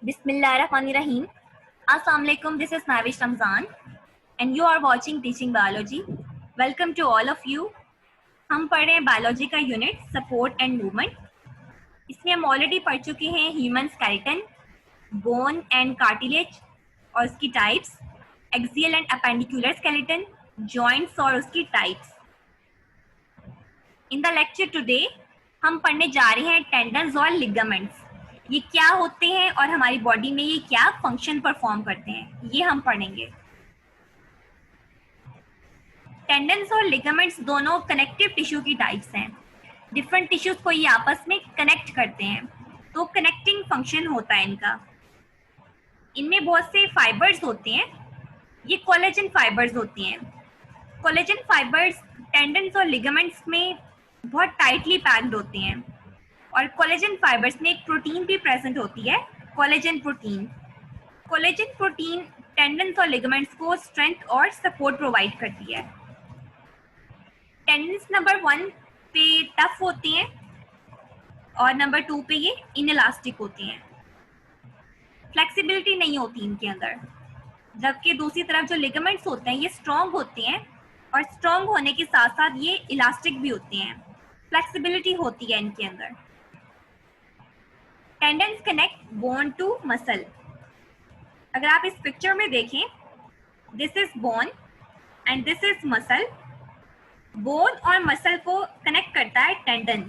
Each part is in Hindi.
Bismillahirrahmanirrahim. Assalamualaikum. This is Navish Ramzan and you are watching Teaching Biology. Welcome to all of you. हम पढ़ रहे हैं बायोलॉजी का यूनिट सपोर्ट एंड मूवमेंट. इसमें हम ऑलरेडी पढ़ चुके हैं human skeleton, bone and cartilage और उसकी types, axial and appendicular skeleton, joints और उसकी types. In the lecture today हम पढ़ने जा रहे हैं टेंडन्स और लिगामेंट्स. ये क्या होते हैं और हमारी बॉडी में ये क्या फंक्शन परफॉर्म करते हैं, ये हम पढ़ेंगे. टेंडन्स और लिगामेंट्स दोनों कनेक्टिव टिश्यू की टाइप्स हैं. डिफरेंट टिश्यूज को ये आपस में कनेक्ट करते हैं, तो कनेक्टिंग फंक्शन होता है इनका. इनमें बहुत से फाइबर्स होते हैं. ये कोलेजन फाइबर्स होती हैं. कोलेजन फाइबर्स टेंडन्स और लिगामेंट्स में बहुत टाइटली पैक्ड होते हैं और कोलेजन फाइबर्स में एक प्रोटीन भी प्रेजेंट होती है, collagen protein. Collagen protein tendons और लिगामेंट्स को स्ट्रेंथ और सपोर्ट प्रोवाइड करती है. टेंडन्स नंबर 1 पे टफ होते हैं और नंबर 2 पे ये इनइलास्टिक होते हैं. फ्लेक्सिबिलिटी नहीं होती इनके अंदर. जबकि दूसरी तरफ जो लिगामेंट्स होते हैं ये स्ट्रॉन्ग होते हैं और स्ट्रॉन्ग होने के साथ साथ ये इलास्टिक भी होते हैं. फ्लेक्सिबिलिटी होती है इनके अंदर. Tendons connect bone to muscle. अगर आप इस पिक्चर में देखें, this is bone and this is muscle. Bone और मसल को कनेक्ट करता है टेंडन.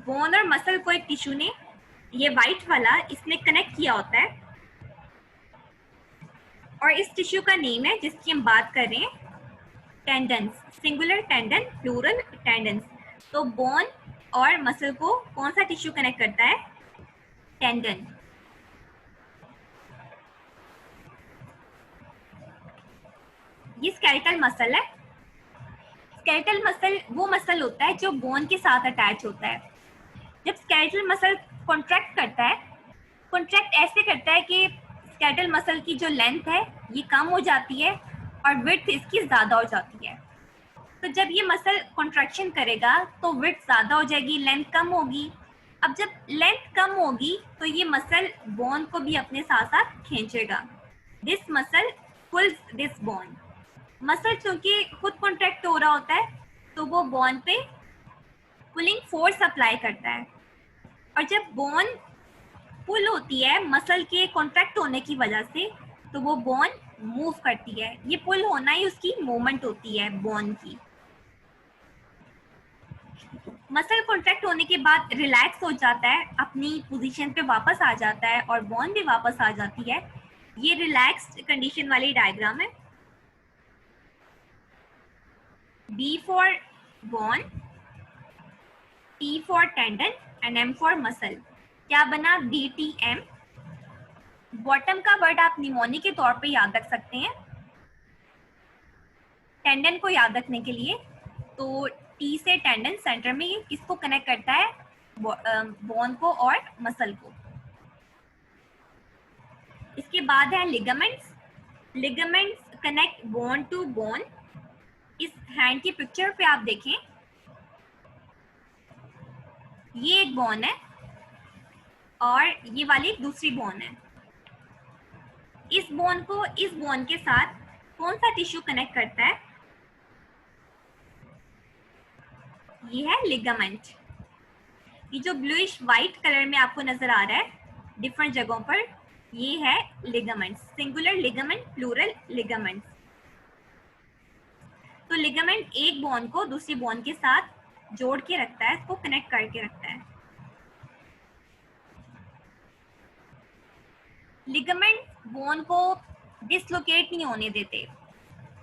बोन और मसल को एक टिश्यू ने, ये वाइट वाला, इसने कनेक्ट किया होता है और इस टिश्यू का नेम है जिसकी हम बात कर रहे हैं tendons. Singular tendon, plural tendons. तो बोन और मसल को कौन सा टिश्यू कनेक्ट करता है? टेंडन. ये स्केलेटल मसल है. स्केलेटल मसल वो मसल होता है जो बोन के साथ अटैच होता है. जब स्केलेटल मसल कॉन्ट्रैक्ट करता है, कॉन्ट्रैक्ट ऐसे करता है कि स्केलेटल मसल की जो लेंथ है ये कम हो जाती है और विड्थ इसकी ज़्यादा हो जाती है. तो जब ये मसल कॉन्ट्रैक्शन करेगा तो विड्थ ज़्यादा हो जाएगी, लेंथ कम होगी. अब जब लेंथ कम होगी तो ये मसल बोन को भी अपने साथ साथ खींचेगा. This muscle pulls this bone. Muscle चूंकि खुद कॉन्ट्रैक्ट हो रहा होता है तो वो बोन पे पुलिंग फोर्स अप्लाई करता है. और जब बोन पुल होती है मसल के कॉन्ट्रैक्ट होने की वजह से, तो वो बोन मूव करती है. ये पुल होना ही उसकी मूवमेंट होती है बोन की. मसल कॉन्ट्रैक्ट होने के बाद रिलैक्स हो जाता है, अपनी पोजीशन पे वापस आ जाता है और बोन भी वापस आ जाती है. ये रिलैक्स्ड कंडीशन वाली डायग्राम है. B for bone, T for tendon and M for muscle. क्या बना? DTM. बॉटम का वर्ड आप निमोनी के तौर पे याद रख सकते हैं टेंडन को याद रखने के लिए. तो T से टेंडन सेंटर में ये किसको कनेक्ट करता है? बोन को और मसल को. इसके बाद है ligaments. Ligaments connect bone to bone. इस हैंड की पिक्चर पे आप देखें, ये एक बोन है और ये वाली एक दूसरी बोन है. इस बोन को इस बोन के साथ कौन सा टिश्यू कनेक्ट करता है? ये है लिगामेंट. ये जो ब्लूइश वाइट कलर में आपको नजर आ रहा है डिफरेंट जगहों पर, ये है ligament. Singular ligament, plural ligament. तो लिगामेंट एक बोन को दूसरी बोन के साथ जोड़ के रखता है, इसको कनेक्ट करके रखता है. लिगामेंट बोन को डिसलोकेट नहीं होने देते.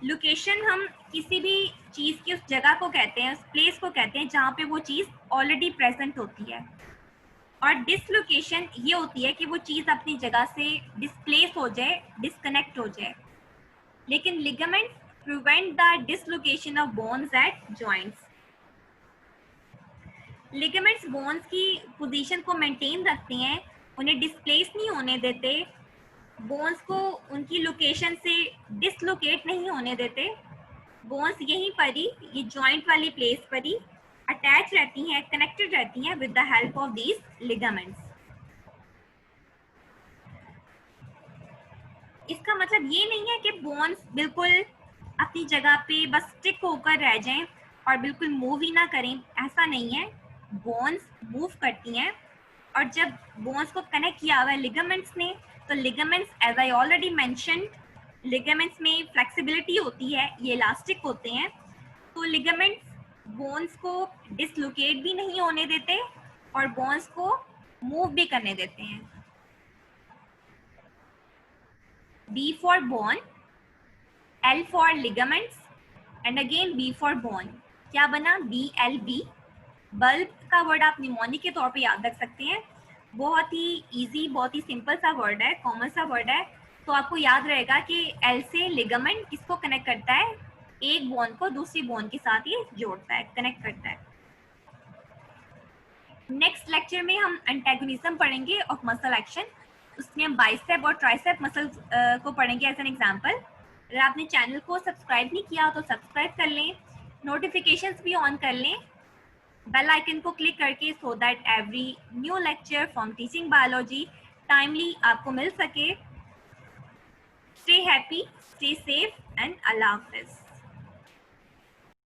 लोकेशन हम किसी भी चीज़ की उस जगह को कहते हैं, उस प्लेस को कहते हैं जहाँ पे वो चीज़ ऑलरेडी प्रेजेंट होती है. और डिसलोकेशन ये होती है कि वो चीज़ अपनी जगह से डिस्प्लेस हो जाए, डिस्कनेक्ट हो जाए. लेकिन ligament prevent the dislocation of bones at joints. Ligaments bones की पोजीशन को मेंटेन रखते हैं, उन्हें डिस्प्लेस नहीं होने देते, बोन्स को उनकी लोकेशन से डिसलोकेट नहीं होने देते. बोन्स यहीं पर ही, ये जॉइंट वाली प्लेस पर ही अटैच रहती हैं, कनेक्टेड रहती हैं with the help of these ligaments. इसका मतलब ये नहीं है कि बोन्स बिल्कुल अपनी जगह पे बस स्टिक होकर रह जाएं और बिल्कुल मूव ही ना करें, ऐसा नहीं है। बोन्स मूव करती हैं, और जब बोन्स को कनेक्ट किया हुआ है लिगामेंट्स ने, तो ligaments as I already mentioned, ligaments में फ्लेक्सिबिलिटी होती है, ये इलास्टिक होते हैं, तो लिगामेंट्स बोन्स को डिसलोकेट भी नहीं होने देते और बोन्स को मूव भी करने देते हैं। B for bone, L for ligaments and again B for bone. क्या बना? BLB। बल्ब का वर्ड आप निमोनिक के तौर पे याद रख सकते हैं। बहुत ही इजी, बहुत ही सिंपल सा वर्ड है, कॉमन सा वर्ड है। तो आपको याद रहेगा कि L से लिगामेंट किसको कनेक्ट करता है? एक बोन को दूसरी बोन के साथ ये जोड़ता है, कनेक्ट करता है। नेक्स्ट लेक्चर में हम एंटेगोनिज्म पढ़ेंगे ऑफ मसल एक्शन। उसमें हम बाइसेप और ट्राइसेप मसल को पढ़ेंगे एज एन एग्जांपल। अगर आपने चैनल को सब्सक्राइब नहीं किया तो सब्सक्राइब कर लें, नोटिफिकेशंस भी ऑन कर लें बेल आइकन को क्लिक करके, so that every new lecture from teaching biology timely आपको मिल सके। Stay happy, stay safe and Allah Hafiz.